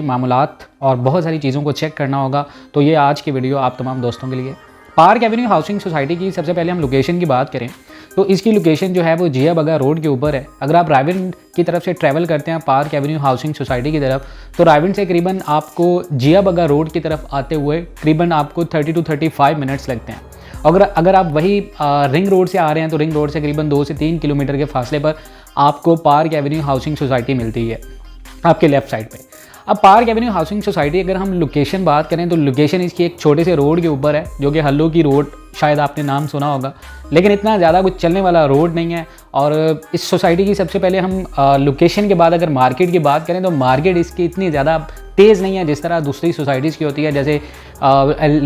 मामलात और बहुत सारी चीज़ों को चेक करना होगा, तो ये आज की वीडियो आप तमाम दोस्तों के लिए। पार्क एवेन्यू हाउसिंग सोसाइटी की सबसे पहले हम लोकेशन की बात करें तो इसकी लोकेशन जो है वो जिया बगा रोड के ऊपर है। अगर आप रायविंड की तरफ से ट्रैवल करते हैं पार्क एवेन्यू हाउसिंग सोसाइटी की तरफ, तो रायविंड से करीबन आपको जिया बगा रोड की तरफ आते हुए करीबन आपको 30 to 35 मिनट्स लगते हैं। अगर आप वही रिंग रोड से आ रहे हैं तो रिंग रोड से करीबन 2 से 3 किलोमीटर के फासले पर आपको पार्क एवेन्यू हाउसिंग सोसाइटी मिलती है आपके लेफ्ट साइड पे। अब पार्क एवेन्यू हाउसिंग सोसाइटी अगर हम लोकेशन बात करें तो लोकेशन इसकी एक छोटे से रोड के ऊपर है, जो कि हल्लो की रोड, शायद आपने नाम सुना होगा, लेकिन इतना ज़्यादा कुछ चलने वाला रोड नहीं है। और इस सोसाइटी की सबसे पहले हम लोकेशन के बाद अगर मार्केट की बात करें तो मार्केट इसकी इतनी ज़्यादा तेज़ नहीं है जिस तरह दूसरी सोसाइटीज़ की होती है, जैसे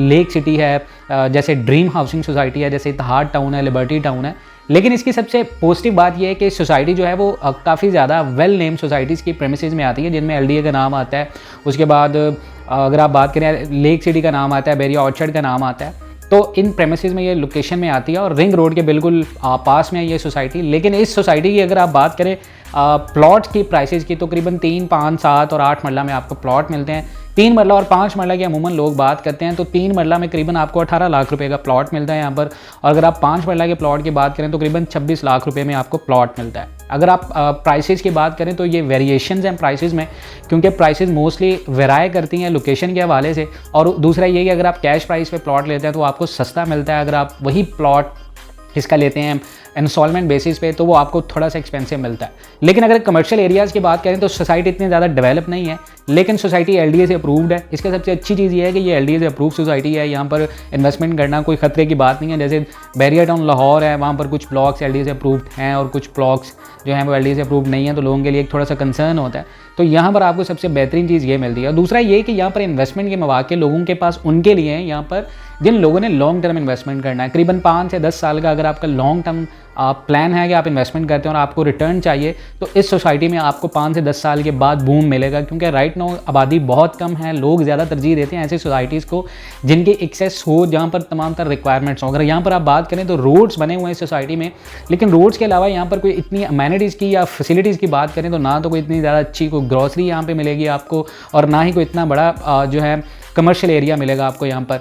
लेक सिटी है, जैसे ड्रीम हाउसिंग सोसाइटी है, जैसे इत्तेहाद टाउन है, लिबर्टी टाउन है। लेकिन इसकी सबसे पॉजिटिव बात यह है कि सोसाइटी जो है वो काफ़ी ज़्यादा वेल नेम सोसाइटीज़ की प्रेमिसेस में आती है, जिनमें LDA का नाम आता है। उसके बाद अगर आप बात करें लेक सिटी का नाम आता है, बेरिया ऑर्चर्ड का नाम आता है। तो इन प्रेमिसेस में ये लोकेशन में आती है और रिंग रोड के बिल्कुल पास में है ये सोसाइटी। लेकिन इस सोसाइटी की अगर आप बात करें प्लॉट की प्राइसेस की, तो करीबन 3, 5, 7 और 8 मरला में आपको प्लॉट मिलते हैं। 3 मरला और 5 मरला की अमूमन लोग बात करते हैं, तो 3 मरला में करीबन आपको 18 लाख रुपए का प्लॉट मिलता है यहाँ पर। और अगर आप 5 मरला के प्लॉट की बात करें तो करीबन 26 लाख रुपए में आपको प्लॉट मिलता है। अगर आप प्राइसेस की बात करें तो ये वेरिएशंस हैं प्राइसेस में, क्योंकि प्राइसेस मोस्टली वेराई करती हैं लोकेशन के हवाले से। और दूसरा ये कि अगर आप कैश प्राइस पे प्लॉट लेते हैं तो आपको सस्ता मिलता है। अगर आप वही प्लॉट इसका लेते हैं इंस्टॉलमेंट बेसिस पे तो वो आपको थोड़ा सा एक्सपेंसिव मिलता है। लेकिन अगर कमर्शियल एरियाज़ की बात करें तो सोसाइटी इतनी ज़्यादा डेवलप नहीं है, लेकिन सोसाइटी LDA से अप्रूव्ड है। इसका सबसे अच्छी चीज़ ये है कि ये LDA से अप्रूव सोसाइटी है। यहाँ पर इन्वेस्टमेंट करना कोई खतरे की बात नहीं है। जैसे बैरिया टाउन लाहौर है, वहाँ पर कुछ ब्लॉक्स LDA से अप्रूव्ड हैं और कुछ ब्लॉक्स जो हैं वो LDA से अप्रूव्ड नहीं है, तो लोगों के लिए एक थोड़ा सा कंसर्न होता है। तो यहाँ पर आपको सबसे बेहतरीन चीज़ ये मिलती है। दूसरा ये कि यहाँ पर इन्वेस्टमेंट के मौके लोगों के पास उनके लिए हैं यहाँ पर जिन लोगों ने लॉन्ग टर्म इन्वेस्टमेंट करना है। करीबन 5 से 10 साल का अगर आपका लॉन्ग टर्म प्लान है कि आप इन्वेस्टमेंट करते हैं और आपको रिटर्न चाहिए, तो इस सोसाइटी में आपको 5 से 10 साल के बाद बूम मिलेगा। क्योंकि राइट नाउ आबादी बहुत कम है, लोग ज़्यादा तरजीह देते हैं ऐसी सोसाइटीज़ को जिनकी एक्सेस हो, जहाँ पर तमाम तरह रिक्वायरमेंट्स हो। अगर यहाँ पर आप बात करें तो रोड्स बने हुए हैं इस सोसाइटी में, लेकिन रोड्स के अलावा यहाँ पर कोई इतनी अमेनिटीज़ की या फैसिलिटीज़ की बात करें तो ना तो कोई इतनी ज़्यादा अच्छी कोई ग्रॉसरी यहाँ पर मिलेगी आपको, और ना ही कोई इतना बड़ा जो है कमर्शियल एरिया मिलेगा आपको यहाँ पर।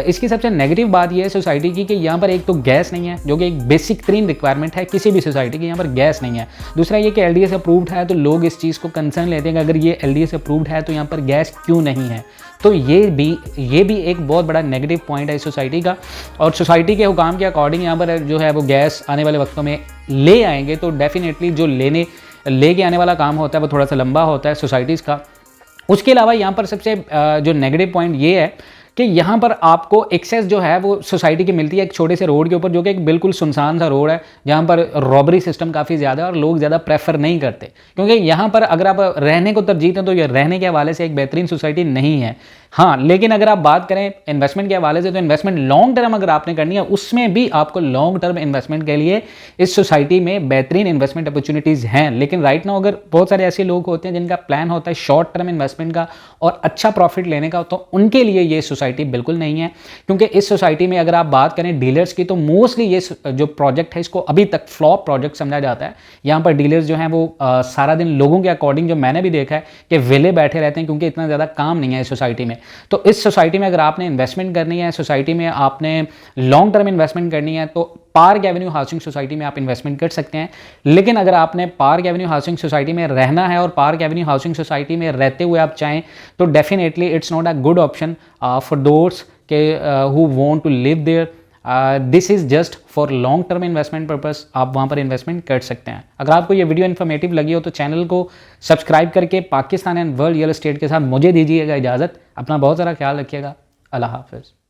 इसकी सबसे नेगेटिव बात यह है सोसाइटी की कि यहाँ पर एक तो गैस नहीं है, जो कि एक बेसिक तरीन रिक्वायरमेंट है किसी भी सोसाइटी की, यहाँ पर गैस नहीं है। दूसरा ये कि LDA से अप्रूव्ड है, तो लोग इस चीज़ को कंसर्न लेते हैं कि अगर ये LDA से अप्रूव्ड है तो यहाँ पर गैस क्यों नहीं है। तो ये भी एक बहुत बड़ा नेगेटिव पॉइंट है इस सोसाइटी का। और सोसाइटी के हुकाम के अकॉर्डिंग यहाँ पर जो है वो गैस आने वाले वक्तों में ले आएंगे, तो डेफिनेटली जो लेके आने वाला काम होता है वो थोड़ा सा लंबा होता है सोसाइटीज़ का। उसके अलावा यहाँ पर सबसे जो नेगेटिव पॉइंट ये है कि यहाँ पर आपको एक्सेस जो है वो सोसाइटी की मिलती है एक छोटे से रोड के ऊपर, जो कि एक बिल्कुल सुनसान सा रोड है, जहाँ पर रॉबरी सिस्टम काफ़ी ज़्यादा है और लोग ज़्यादा प्रेफर नहीं करते। क्योंकि यहाँ पर अगर आप रहने को तरजीह दें तो ये रहने के हवाले से एक बेहतरीन सोसाइटी नहीं है। हाँ, लेकिन अगर आप बात करें इन्वेस्टमेंट के हवाले से तो इन्वेस्टमेंट लॉन्ग टर्म अगर आपने करनी है, उसमें भी आपको लॉन्ग टर्म इन्वेस्टमेंट के लिए इस सोसाइटी में बेहतरीन इन्वेस्टमेंट अपॉर्चुनिटीज़ हैं। लेकिन राइट नाउ अगर बहुत सारे ऐसे लोग होते हैं जिनका प्लान होता है शॉर्ट टर्म इन्वेस्टमेंट का और अच्छा प्रॉफिट लेने का, तो उनके लिए ये सोसाइटी बिल्कुल नहीं है। क्योंकि इस सोसाइटी में अगर आप बात करें डीलर्स की, तो मोस्टली ये जो प्रोजेक्ट है इसको अभी तक फ्लॉप प्रोजेक्ट समझा जाता है। यहाँ पर डीलर्स जो हैं वो सारा दिन लोगों के अकॉर्डिंग, जो मैंने भी देखा है, कि वेले बैठे रहते हैं क्योंकि इतना ज़्यादा काम नहीं है इस सोसाइटी में। तो इस सोसाइटी में अगर आपने इन्वेस्टमेंट करनी है, सोसाइटी में आपने लॉन्ग टर्म इन्वेस्टमेंट करनी है, तो पार्क एवेन्यू हाउसिंग सोसाइटी में आप इन्वेस्टमेंट कर सकते हैं। लेकिन अगर आपने पार्क एवेन्यू हाउसिंग सोसाइटी में रहना है और पार्क एवेन्यू हाउसिंग सोसाइटी में रहते हुए आप चाहें, तो definitely it's not a good option for दोस्त who want to live there. This is just for long term investment purpose, आप वहाँ पर इन्वेस्टमेंट कर सकते हैं। अगर आपको ये वीडियो इन्फॉर्मेटिव लगी हो तो चैनल को सब्सक्राइब करके Pakistan and world real estate के साथ मुझे दीजिएगा इजाज़त। अपना बहुत सारा ख्याल रखिएगा। अल्लाह हाफ़िज़।